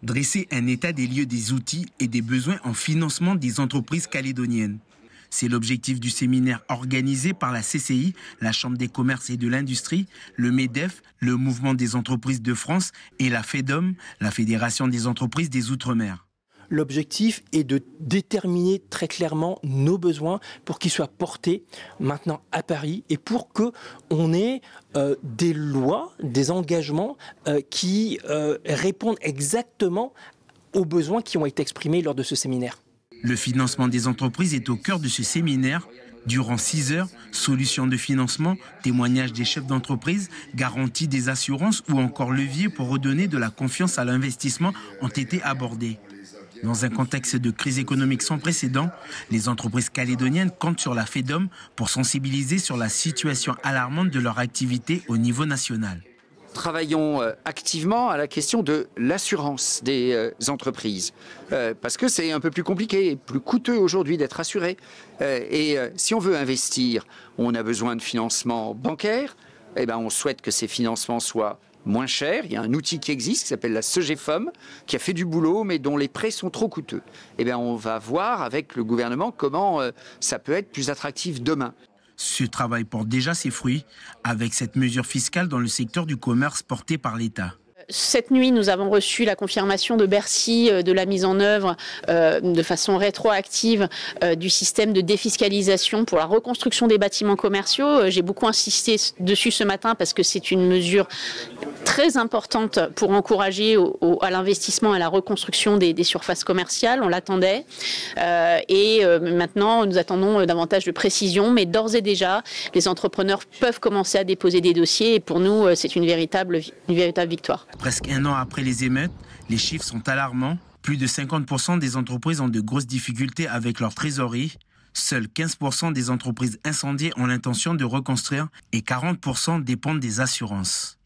Dresser un état des lieux des outils et des besoins en financement des entreprises calédoniennes. C'est l'objectif du séminaire organisé par la CCI, la Chambre des commerces et de l'industrie, le MEDEF, le Mouvement des entreprises de France et la FEDOM, la Fédération des entreprises des Outre-mer. L'objectif est de déterminer très clairement nos besoins pour qu'ils soient portés maintenant à Paris et pour qu'on ait des lois, des engagements qui répondent exactement aux besoins qui ont été exprimés lors de ce séminaire. Le financement des entreprises est au cœur de ce séminaire. Durant 6 heures, solutions de financement, témoignages des chefs d'entreprise, garantie des assurances ou encore levier pour redonner de la confiance à l'investissement ont été abordés. Dans un contexte de crise économique sans précédent, les entreprises calédoniennes comptent sur la FEDOM pour sensibiliser sur la situation alarmante de leur activité au niveau national. Travaillons activement à la question de l'assurance des entreprises, parce que c'est un peu plus compliqué et plus coûteux aujourd'hui d'être assuré. Et si on veut investir, on a besoin de financement bancaire, et ben on souhaite que ces financements soient moins cher. Il y a un outil qui existe qui s'appelle la SEGEFOM qui a fait du boulot mais dont les prêts sont trop coûteux. Eh bien, on va voir avec le gouvernement comment ça peut être plus attractif demain. Ce travail porte déjà ses fruits avec cette mesure fiscale dans le secteur du commerce portée par l'État. Cette nuit, nous avons reçu la confirmation de Bercy de la mise en œuvre de façon rétroactive du système de défiscalisation pour la reconstruction des bâtiments commerciaux. J'ai beaucoup insisté dessus ce matin parce que c'est une mesure très importante pour encourager à l'investissement et à la reconstruction des surfaces commerciales. On l'attendait et maintenant nous attendons davantage de précisions. Mais d'ores et déjà, les entrepreneurs peuvent commencer à déposer des dossiers et pour nous, c'est une véritable victoire. Presque un an après les émeutes, les chiffres sont alarmants. Plus de 50% des entreprises ont de grosses difficultés avec leur trésorerie. Seuls 15% des entreprises incendiées ont l'intention de reconstruire et 40% dépendent des assurances.